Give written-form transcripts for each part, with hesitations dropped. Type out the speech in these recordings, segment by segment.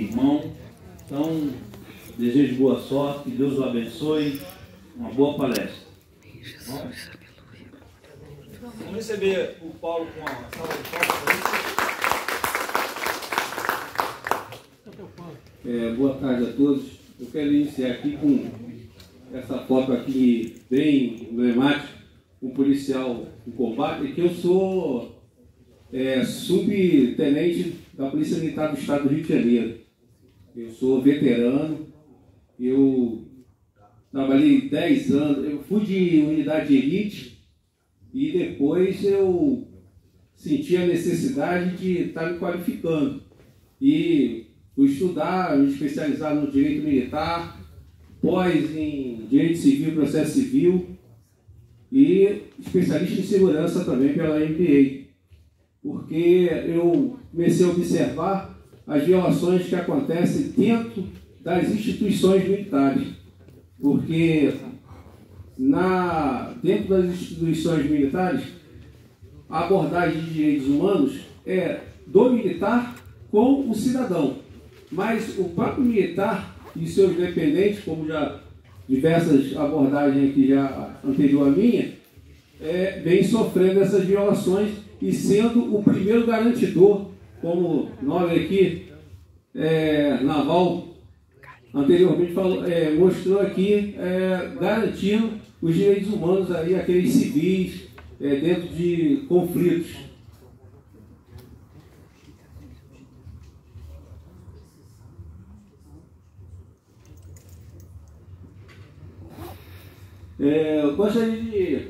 irmão. Então, desejo boa sorte, que Deus o abençoe, uma boa palestra. Vamos receber o Paulo com a salva de palmas. Boa tarde a todos. Eu quero iniciar aqui com essa foto aqui bem emblemática, um policial em combate, que eu sou subtenente da Polícia Militar do Estado do Rio de Janeiro. Eu sou veterano, eu trabalhei 10 anos, eu fui de unidade de elite e depois eu senti a necessidade de estar me qualificando. E fui estudar, me especializar no direito militar, pós em direito civil e processo civil e especialista em segurança também pela MBA. Porque eu comecei a observar as violações que acontecem dentro das instituições militares. Porque dentro das instituições militares, a abordagem de direitos humanos é do militar com o cidadão. Mas o próprio militar e seus dependentes, como já diversas abordagens aqui já anterior à minha, vem sofrendo essas violações e sendo o primeiro garantidor, como nós aqui, Naval, anteriormente mostrou aqui, garantindo os direitos humanos aí, aqueles civis, dentro de conflitos. Eu gostaria de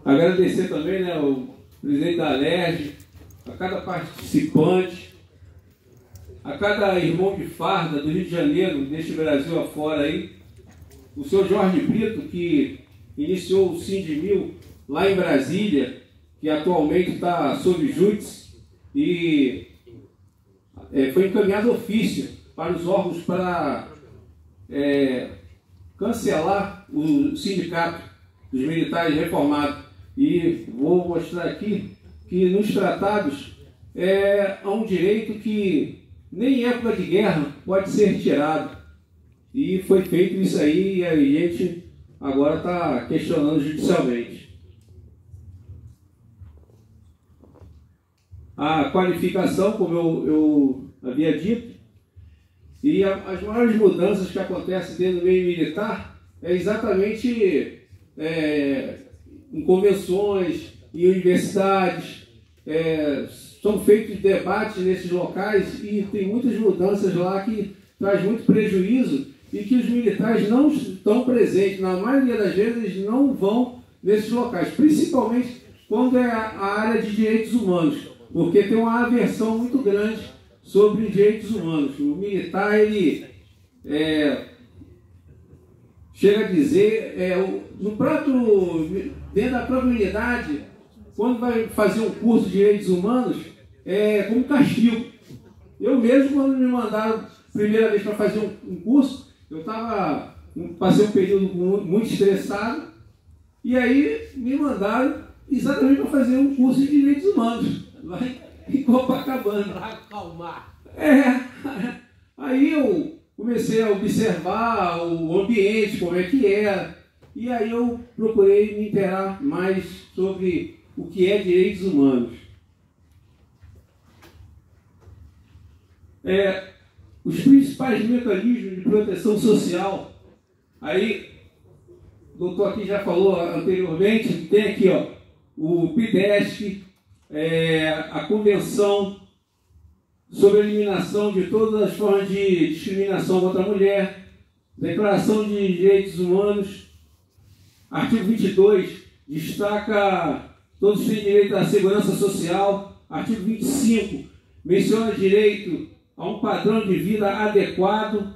agradecer também, né, o presidente da Alerj, a cada participante, a cada irmão de farda do Rio de Janeiro, deste Brasil afora aí, o senhor Jorge Brito, que iniciou o Sindimil lá em Brasília, que atualmente está sob júdice, e foi encaminhado ofício para os órgãos para cancelar o sindicato dos militares reformados. E vou mostrar aqui que nos tratados há um direito que nem em época de guerra pode ser retirado. E foi feito isso aí e a gente agora está questionando judicialmente. A qualificação, como eu havia dito, e as maiores mudanças que acontecem dentro do meio militar é exatamente em convenções, em universidades, são feitos debates nesses locais e tem muitas mudanças lá que traz muito prejuízo e que os militares não estão presentes. Na maioria das vezes eles não vão nesses locais, principalmente quando é a área de direitos humanos, porque tem uma aversão muito grande sobre direitos humanos. O militar, ele chega a dizer, dentro da própria unidade, quando vai fazer um curso de direitos humanos, é como castigo. Eu mesmo, quando me mandaram primeira vez para fazer um curso, passei um período muito estressado, e aí me mandaram exatamente para fazer um curso de direitos humanos, lá em Copacabana. Para acalmar. Aí eu comecei a observar o ambiente, como é que era, e aí eu procurei me inteirar mais sobre o que é direitos humanos. Os principais mecanismos de proteção social, aí o doutor aqui já falou anteriormente, tem aqui o PIDESC, a Convenção sobre a Eliminação de todas as formas de discriminação contra a mulher, Declaração de Direitos Humanos, artigo 22, destaca todos têm direito à segurança social, artigo 25, menciona direito a um padrão de vida adequado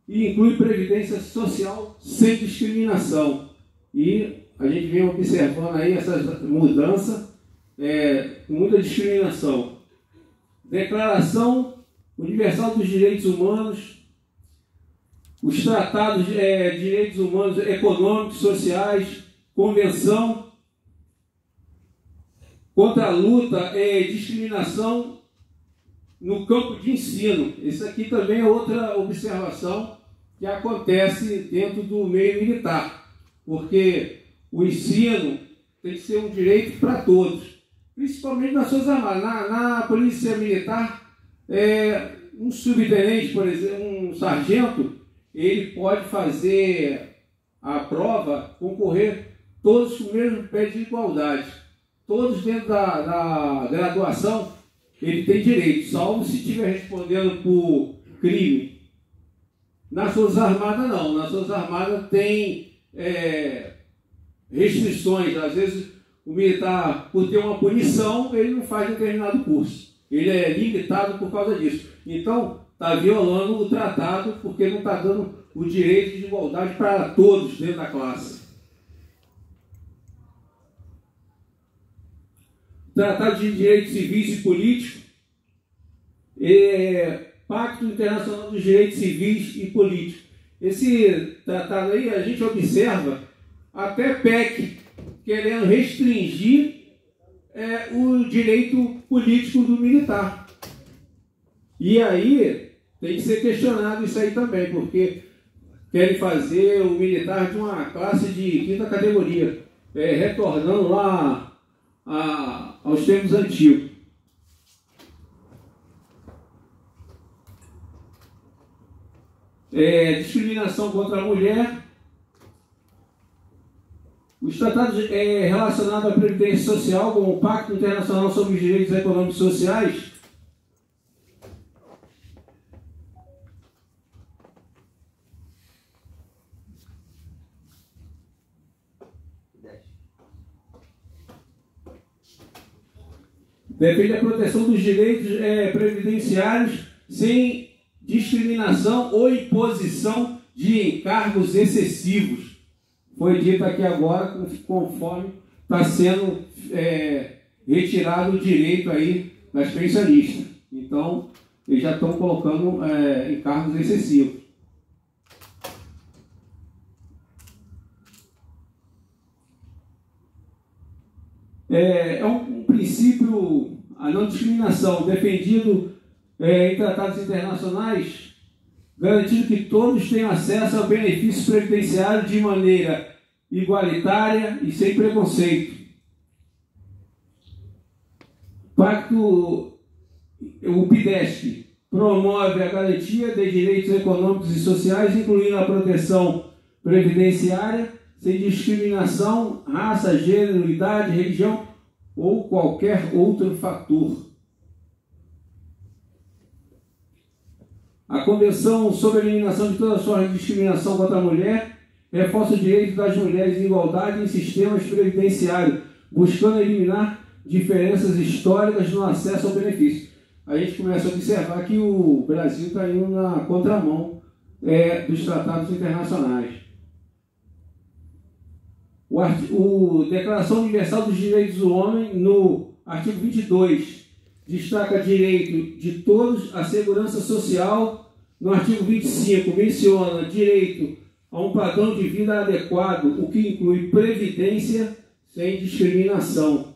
e inclui previdência social sem discriminação. E a gente vem observando aí essa mudança, muita discriminação. Declaração Universal dos Direitos Humanos, os tratados de direitos humanos econômicos, sociais, Convenção contra a luta e discriminação no campo de ensino. Isso aqui também é outra observação que acontece dentro do meio militar, porque o ensino tem que ser um direito para todos, principalmente nas Forças Armadas. Na Polícia Militar, um subtenente, por exemplo, um sargento, ele pode fazer a prova, concorrer todos com o mesmo pé de igualdade. Todos dentro da graduação, ele tem direito, salvo se estiver respondendo por crime. Nas Forças Armadas, não. Nas Forças Armadas tem restrições. Às vezes, o militar, por ter uma punição, ele não faz determinado curso. Ele é limitado por causa disso. Então, está violando o tratado, porque não está dando o direito de igualdade para todos dentro da classe. Tratado de Direitos Civis e Políticos, Pacto Internacional dos Direitos Civis e Políticos. Esse tratado aí, a gente observa até PEC querendo restringir o direito político do militar. E aí tem que ser questionado isso aí também, porque querem fazer o militar de uma classe de quinta categoria, retornando lá aos tempos antigos. Discriminação contra a mulher. Os tratados relacionados à Previdência Social, como o Pacto Internacional sobre os Direitos Econômicos e Sociais, defende a proteção dos direitos previdenciários sem discriminação ou imposição de encargos excessivos. Foi dito aqui agora, conforme está sendo retirado o direito aí das pensionistas. Então, eles já estão colocando encargos excessivos. É um princípio, a não discriminação, defendido em tratados internacionais, garantindo que todos tenham acesso ao benefício previdenciário de maneira igualitária e sem preconceito. O PIDESP promove a garantia de direitos econômicos e sociais, incluindo a proteção previdenciária, sem discriminação, raça, gênero, idade, religião ou qualquer outro fator. A Convenção sobre a Eliminação de todas as formas de discriminação contra a mulher reforça o direito das mulheres em igualdade em sistemas previdenciários, buscando eliminar diferenças históricas no acesso ao benefício. A gente começa a observar que o Brasil está indo na contramão dos tratados internacionais. O Declaração Universal dos Direitos do Homem, no artigo 22, destaca direito de todos à segurança social. No artigo 25, menciona direito a um padrão de vida adequado, o que inclui previdência sem discriminação.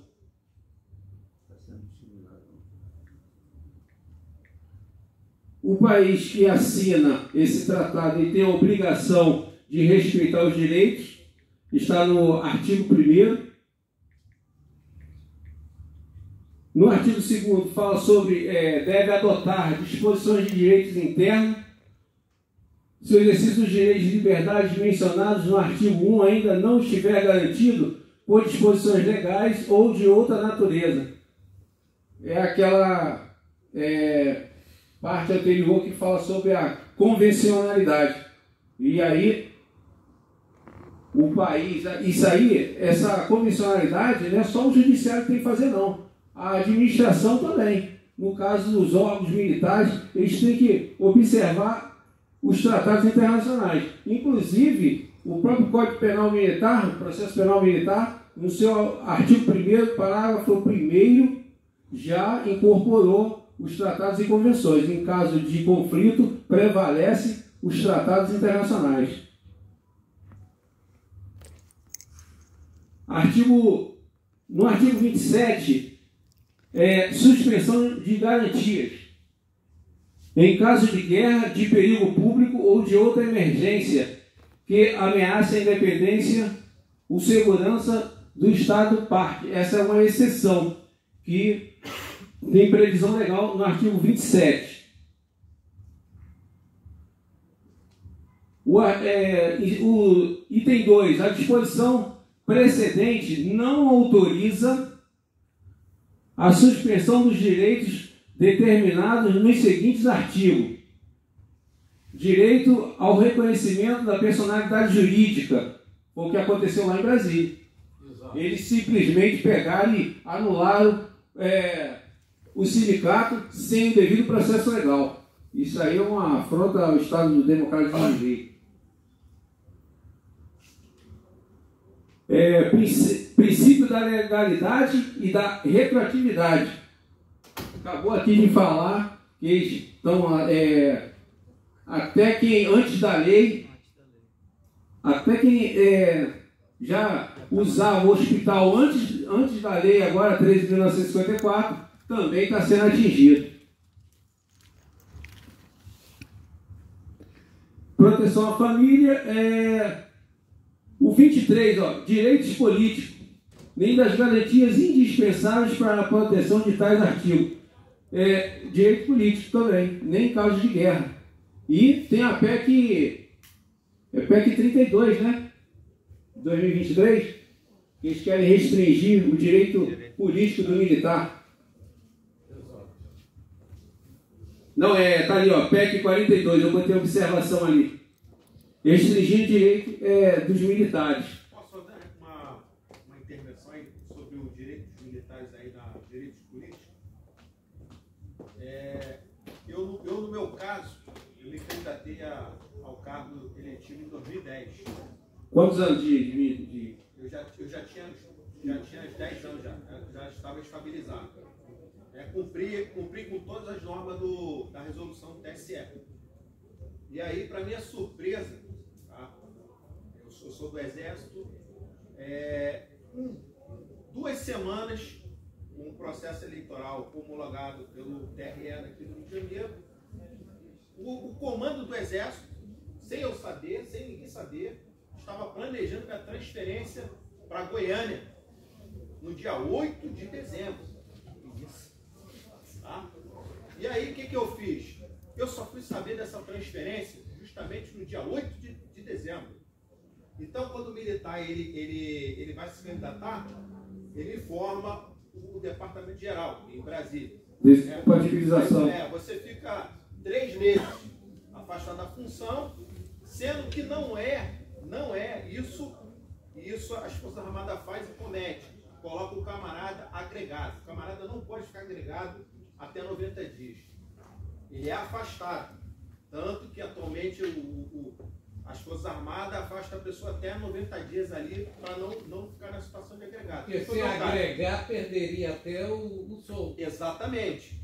O país que assina esse tratado e tem a obrigação de respeitar os direitos está no artigo 1º. No artigo 2º fala sobre deve adotar disposições de direitos internos. Se o exercício dos direitos de liberdade mencionados no artigo 1 ainda não estiver garantido por disposições legais ou de outra natureza. É aquela parte anterior que fala sobre a convencionalidade. E aí, o país, essa convencionalidade não é só o judiciário que tem que fazer, não. A administração também. No caso dos órgãos militares, eles têm que observar os tratados internacionais. Inclusive, o próprio Código Penal Militar, o Processo Penal Militar, no seu artigo 1º, parágrafo 1º, já incorporou os tratados e convenções. Em caso de conflito, prevalece os tratados internacionais. No artigo 27, suspensão de garantias. em caso de guerra, de perigo público ou de outra emergência que ameace a independência ou segurança do Estado parte. Essa é uma exceção que tem previsão legal no artigo 27. O item 2, a disposição precedente não autoriza a suspensão dos direitos determinados nos seguintes artigos: direito ao reconhecimento da personalidade jurídica, o que aconteceu lá em Brasília. Exato. Eles simplesmente pegaram e anularam o sindicato sem o devido processo legal. Isso aí é uma afronta ao Estado Democrático de Direito. Princípio da legalidade e da retroatividade. Acabou aqui de falar que eles estão até quem antes da lei, até quem já usava o hospital antes da lei, agora 13.954, também está sendo atingido. Proteção à família, o 23, direitos políticos, nem das garantias indispensáveis para a proteção de tais artigos. Direito político também, nem em caso de guerra. E tem a PEC 32, né? 2023, que eles querem restringir o direito político do militar. Não, tá ali, PEC 42, eu botei observação ali. Restringir o direito dos militares. Posso fazer uma intervenção aí sobre o direito dos militares aí na direitos políticos? Eu, no meu caso, eu me candidatei ao cargo eletivo em 2010. Quantos anos de... Eu já tinha 10 anos já estava estabilizado. Cumpri com todas as normas da resolução do TSE. E aí, para minha surpresa, tá? Eu sou do Exército, 2 semanas, um processo eleitoral homologado pelo TRE aqui do Rio de Janeiro, o comando do Exército, sem eu saber, sem ninguém saber, estava planejando minha transferência para Goiânia, no dia 8 de dezembro. Tá? E aí, o que eu fiz? Eu só fui saber dessa transferência justamente no dia 8 de dezembro. Então, quando o militar ele vai se candidatar, ele forma o Departamento Geral, em Brasília. Descompatibilização. Você fica 3 meses afastado da função, sendo que não é isso as Forças Armadas faz e comete. Coloca o camarada agregado. O camarada não pode ficar agregado até 90 dias. Ele é afastado. Tanto que atualmente as Forças Armadas afastam a pessoa até 90 dias ali para não ficar na situação de agregado. Porque se agregar, perderia até o soldo. Exatamente.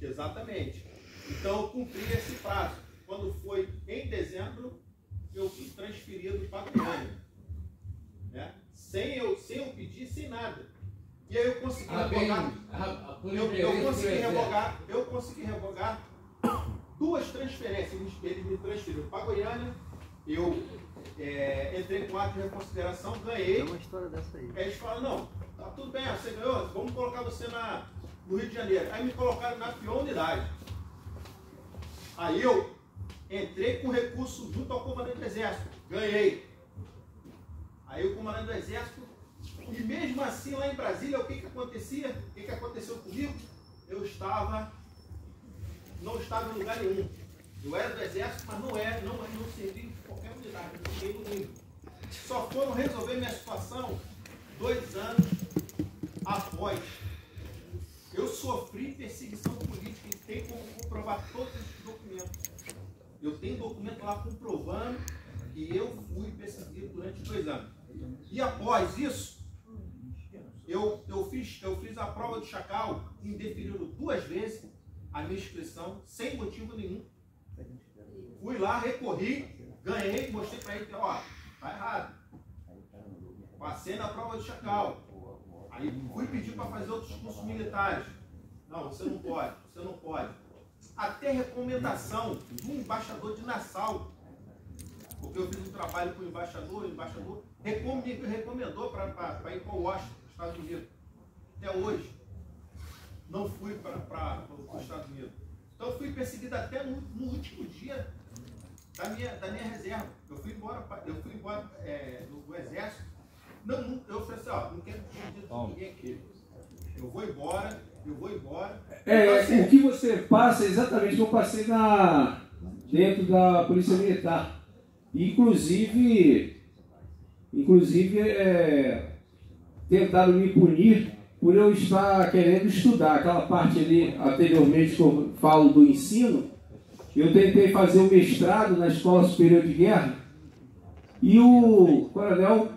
Então eu cumpri esse prazo. Quando foi em dezembro, eu fui transferido para Goiânia. Sem eu pedir, sem nada. E aí eu consegui revogar. Eu consegui revogar 2 transferências. Eles me transferiram para Goiânia. Eu entrei com ato de reconsideração, ganhei. É uma história dessa aí. Aí eles falaram, não, tá tudo bem, você ganhou, vamos colocar você no Rio de Janeiro. Aí me colocaram na pior unidade. Aí eu entrei com recurso junto ao comandante do Exército, ganhei. Aí o comandante do Exército, e mesmo assim lá em Brasília, o que acontecia? O que aconteceu comigo? Eu não estava em lugar nenhum. Eu era do Exército, mas não servi em qualquer unidade, não fiquei no nível. Só foram resolver minha situação 2 anos após. Eu sofri perseguição política e tem como comprovar todos esses documentos. Eu tenho documento lá comprovando que eu fui perseguido durante 2 anos. E após isso, eu fiz a prova do Chacal, indeferindo 2 vezes a minha inscrição, sem motivo nenhum. Fui lá, recorri, ganhei, mostrei para ele, ó, tá errado. Passei na prova do Chacal. Aí fui pedir para fazer outros cursos militares. Não, você não pode. até recomendação do embaixador de Nassau, porque eu fiz um trabalho com o embaixador recomendou para ir para Washington, Estados Unidos. Até hoje, não fui para os Estados Unidos. Então, eu fui perseguido até no último dia da minha reserva. Eu fui embora do exército. Não, eu falei assim, ó, não quero discutir com ninguém aqui. Eu vou embora. O que você passa é exatamente o que eu passei dentro da Polícia Militar. Inclusive tentaram me punir por eu estar querendo estudar. Aquela parte ali, anteriormente, que eu falo do ensino, eu tentei fazer o mestrado na Escola Superior de Guerra e o coronel,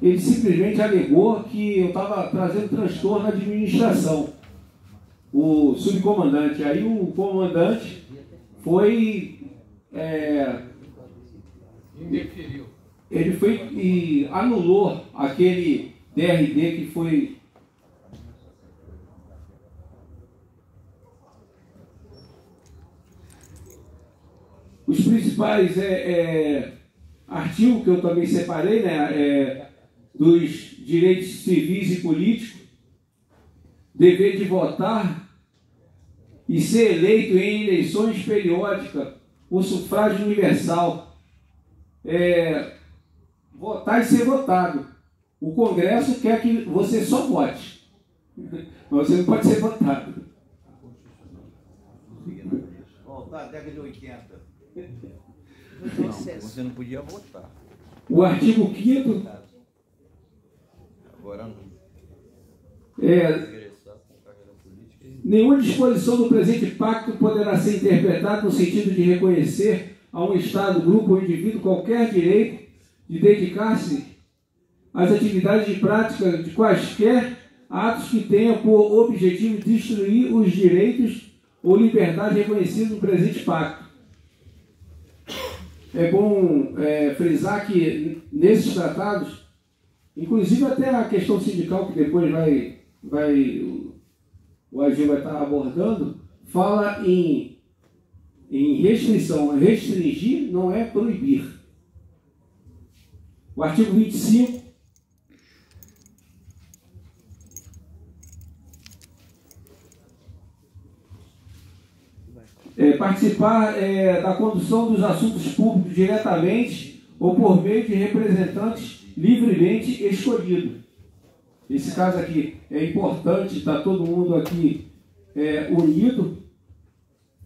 ele simplesmente alegou que eu estava trazendo transtorno na administração, o subcomandante. Aí o comandante foi... ele foi e anulou aquele DRD que foi... Os principais artigos que eu também separei, né, dos direitos civis e políticos, dever de votar e ser eleito em eleições periódicas por sufrágio universal, votar e ser votado. O Congresso quer que você só vote, mas você não pode ser votado. Voltar à década de 80. Não, você não podia votar. O artigo 5º Agora não. Nenhuma disposição do presente pacto poderá ser interpretada no sentido de reconhecer a um Estado, grupo ou indivíduo qualquer direito de dedicar-se às atividades de prática de quaisquer atos que tenham por objetivo destruir os direitos ou liberdade reconhecidos no presente pacto. É bom frisar que nesses tratados, inclusive até a questão sindical, que depois o AG vai estar abordando, fala em restrição. Restringir não é proibir. O artigo 25 participar da condução dos assuntos públicos diretamente ou por meio de representantes livremente escolhidos. Esse caso aqui é importante, está todo mundo aqui unido,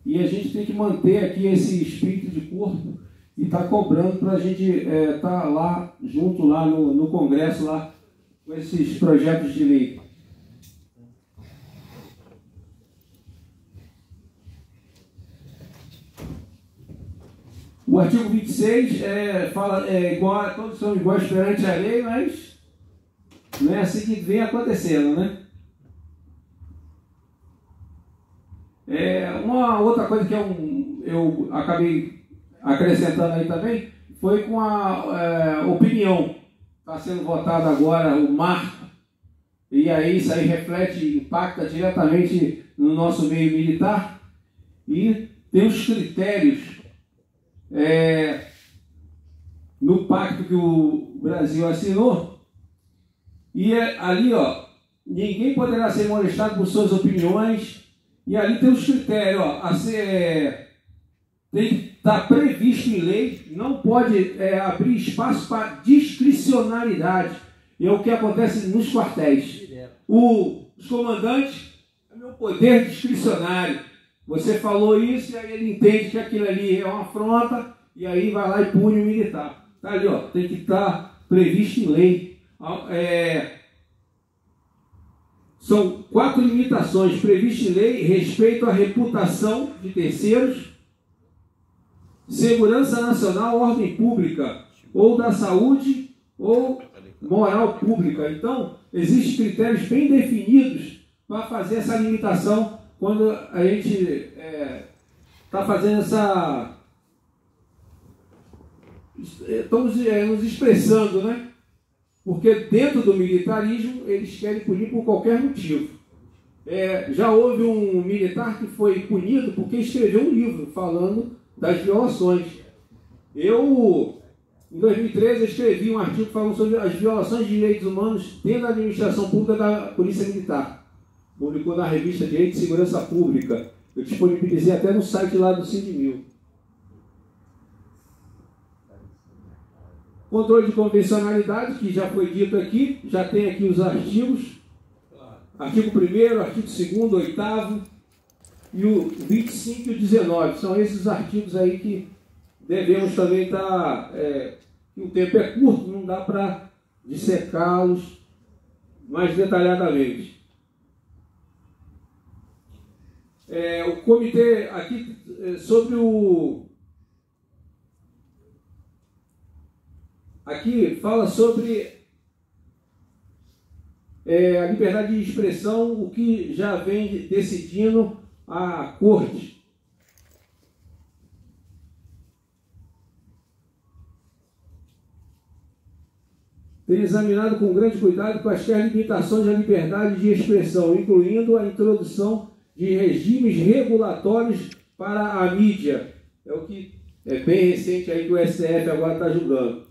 e a gente tem que manter aqui esse espírito de corpo e estar cobrando para a gente estar lá junto lá no Congresso lá com esses projetos de lei. O artigo 26 fala todos são iguais perante a lei, mas não é assim que vem acontecendo, né? Uma outra coisa que eu acabei acrescentando aí também foi com a opinião. Está sendo votado agora o marco, e aí isso aí reflete, impacta diretamente no nosso meio militar, e tem os critérios no pacto que o Brasil assinou, e ali, ninguém poderá ser molestado por suas opiniões, e ali tem os critérios, tem que estar previsto em lei, não pode abrir espaço para discricionariedade, é o que acontece nos quartéis. Os comandantes, é meu poder discricionário. Você falou isso e aí ele entende que aquilo ali é uma afronta e aí vai lá e pune o militar. Está ali, tem que estar previsto em lei. São 4 limitações previstas em lei: respeito à reputação de terceiros, segurança nacional, ordem pública, ou da saúde, ou moral pública. Então, existem critérios bem definidos para fazer essa limitação quando a gente está fazendo essa... Estamos nos expressando, né? Porque dentro do militarismo eles querem punir por qualquer motivo. Já houve um militar que foi punido porque escreveu um livro falando das violações. Eu, em 2013, escrevi um artigo falando sobre as violações de direitos humanos dentro da administração pública da Polícia Militar. Publicou na revista Direito e Segurança Pública. Eu disponibilizei até no site lá do CINDMIL. Controle de convencionalidade, que já foi dito aqui, já tem aqui os artigos. Artigo 1º, artigo 2º, 8º e o 25 e o 19. São esses artigos aí que devemos também estar... o tempo é curto, não dá para dissecá-los mais detalhadamente. O comitê aqui sobre o... Aqui fala sobre a liberdade de expressão, o que já vem decidindo a Corte. Tem examinado com grande cuidado quaisquer limitações à liberdade de expressão, incluindo a introdução de regimes regulatórios para a mídia. É o que é bem recente aí que o STF agora está julgando.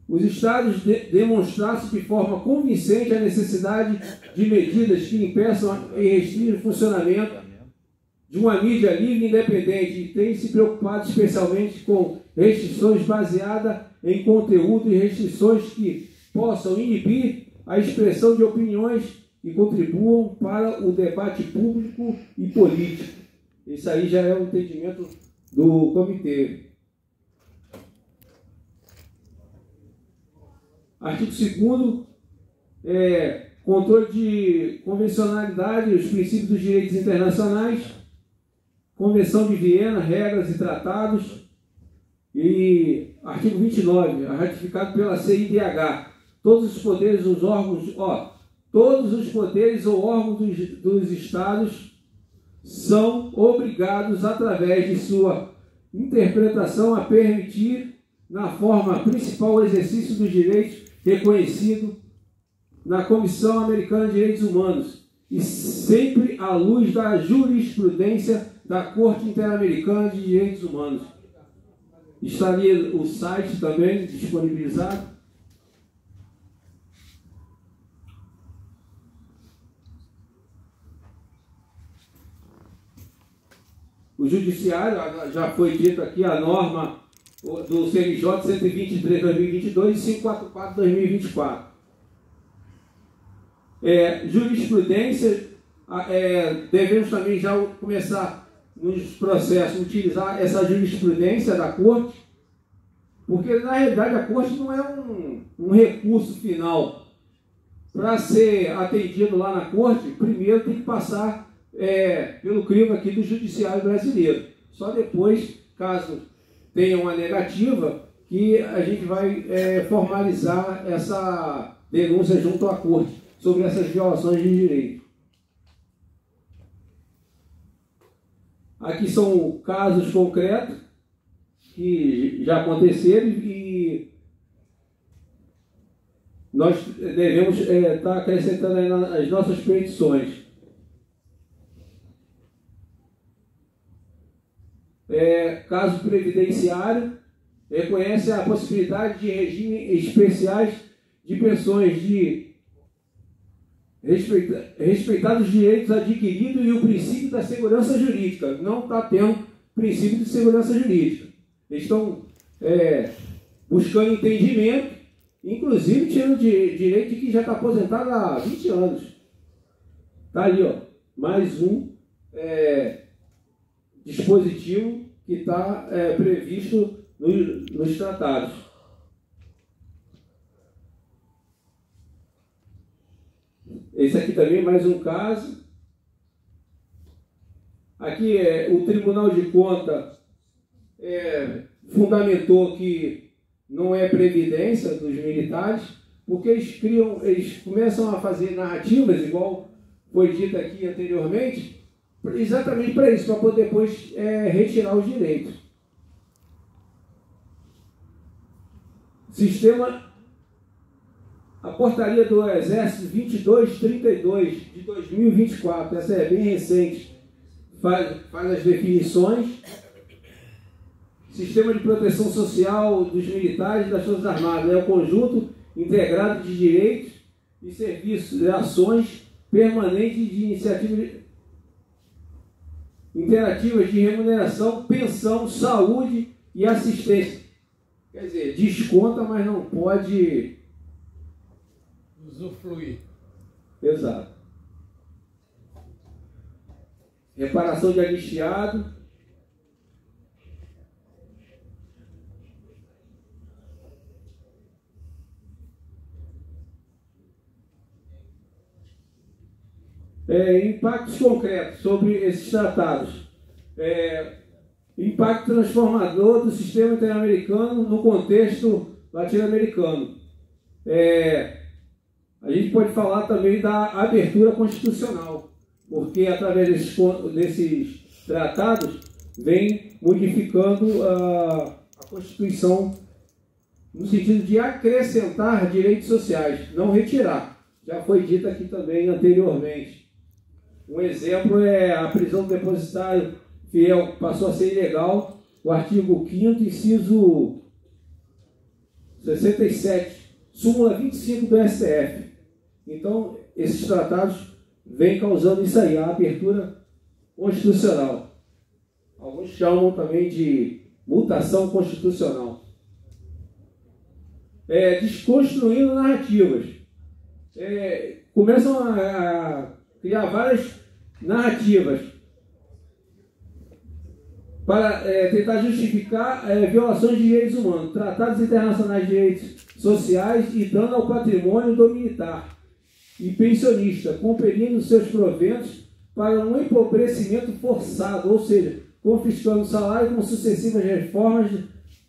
Os Estados demonstrassem de forma convincente a necessidade de medidas que impeçam e restringam o funcionamento de uma mídia livre e independente e têm se preocupado especialmente com restrições baseadas em conteúdo e restrições que possam inibir a expressão de opiniões e contribuam para o debate público e político. Isso aí já é o entendimento do comitê. Artigo 2º, controle de convencionalidade, os princípios dos direitos internacionais, Convenção de Viena, regras e tratados, e artigo 29, ratificado pela CIDH. Todos os poderes, os órgãos, todos os poderes ou órgãos dos Estados são obrigados, através de sua interpretação, a permitir, na forma principal, o exercício dos direitos reconhecido na Comissão Americana de Direitos Humanos e sempre à luz da jurisprudência da Corte Interamericana de Direitos Humanos. Estaria o site também disponibilizado. O Judiciário, já foi dito aqui, a norma do CNJ 123/2022 e 544/2024. Jurisprudência, devemos também já começar nos processos utilizar essa jurisprudência da Corte, porque na realidade a Corte não é um recurso final. Para ser atendido lá na Corte, primeiro tem que passar pelo crivo aqui do Judiciário brasileiro. Só depois, caso tenha uma negativa, que a gente vai formalizar essa denúncia junto à Corte sobre essas violações de direito. Aqui são casos concretos que já aconteceram e nós devemos estar acrescentando aí as nossas petições. Caso previdenciário, reconhece a possibilidade de regimes especiais de pensões de respeitados os direitos adquiridos e o princípio da segurança jurídica. Não está tendo princípio de segurança jurídica. Eles estão buscando entendimento, inclusive tirando direito de que já está aposentado há 20 anos. Está ali, mais um dispositivo que está previsto nos tratados. Esse aqui também mais um caso. Aqui o Tribunal de Contas fundamentou que não é previdência dos militares, porque eles começam a fazer narrativas, igual foi dito aqui anteriormente, exatamente para isso, para poder depois retirar os direitos. a portaria do Exército 2232 de 2024, essa é bem recente, faz as definições. Sistema de proteção social dos militares e das Forças Armadas é o conjunto integrado de direitos e serviços e ações permanentes de iniciativas interativas de remuneração, pensão, saúde e assistência. Quer dizer, desconta, mas não pode usufruir. Exato. Reparação de anistiado. Impactos concretos sobre esses tratados. Impacto transformador do sistema interamericano no contexto latino-americano. A gente pode falar também da abertura constitucional, porque através desses tratados vem modificando a Constituição no sentido de acrescentar direitos sociais, não retirar. Já foi dito aqui também anteriormente. Um exemplo é a prisão do depositário fiel, que passou a ser ilegal, o artigo 5º, inciso 67, súmula 25 do STF. Então, esses tratados vêm causando isso aí, a abertura constitucional. Alguns chamam também de mutação constitucional. Desconstruindo narrativas. Começam a criar várias narrativas para tentar justificar violações de direitos humanos, tratados internacionais de direitos sociais e dano ao patrimônio do militar e pensionista, compelindo seus proventos para um empobrecimento forçado, ou seja, confiscando o salário com sucessivas reformas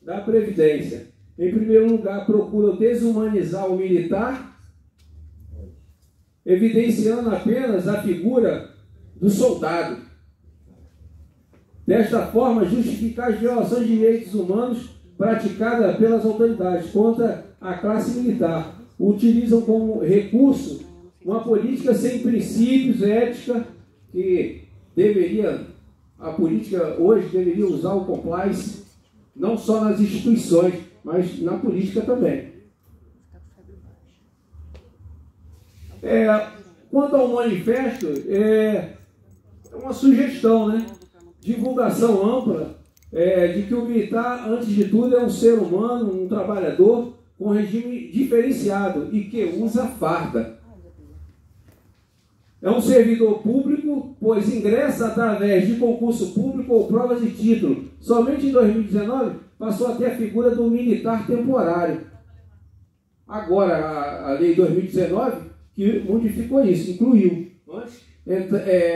da Previdência. Em primeiro lugar, procuram desumanizar o militar, evidenciando apenas a figura do soldado. Desta forma, justificar as violações de direitos humanos praticadas pelas autoridades contra a classe militar. Utilizam como recurso uma política sem princípios, ética, que a política hoje deveria usar o compliance, não só nas instituições, mas na política também. Quanto ao manifesto, é uma sugestão, né? Divulgação ampla de que o militar, antes de tudo, é um ser humano, um trabalhador com regime diferenciado e que usa farda. É um servidor público, pois ingressa através de concurso público ou provas de título. Somente em 2019 passou a ter a figura do militar temporário. Agora, a lei 2019, que modificou isso, incluiu. Antes,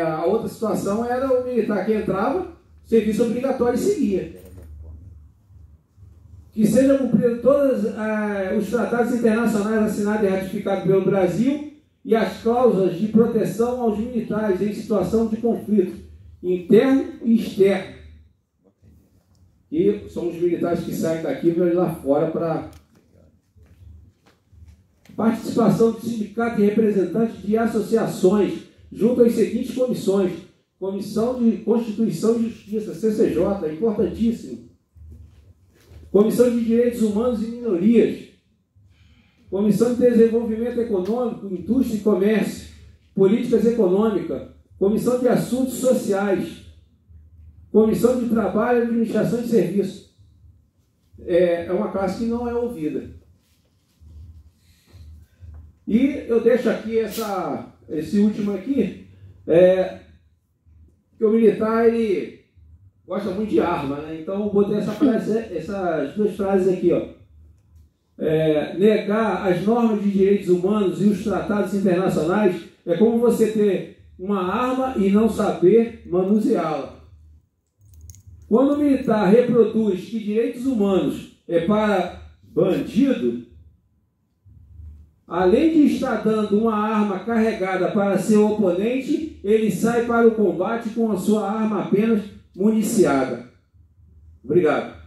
a outra situação era o militar que entrava, serviço obrigatório e seguia. Que seja cumprido todos os tratados internacionais assinados e ratificados pelo Brasil e as cláusulas de proteção aos militares em situação de conflito interno e externo. E são os militares que saem daqui para ir lá fora para participação de sindicatos e representantes de associações junto às seguintes comissões: Comissão de Constituição e Justiça, CCJ, importantíssimo. Comissão de Direitos Humanos e Minorias. Comissão de Desenvolvimento Econômico, Indústria e Comércio, Políticas Econômicas. Comissão de Assuntos Sociais. Comissão de Trabalho, Administração e Serviço. É uma classe que não é ouvida. E eu deixo aqui esse último aqui, que o militar ele gosta muito de arma, né? Então eu botei essas duas frases aqui, ó. Negar as normas de direitos humanos e os tratados internacionais é como você ter uma arma e não saber manuseá-la. Quando o militar reproduz que direitos humanos é para bandido, além de estar dando uma arma carregada para seu oponente, ele sai para o combate com a sua arma apenas municiada. Obrigado.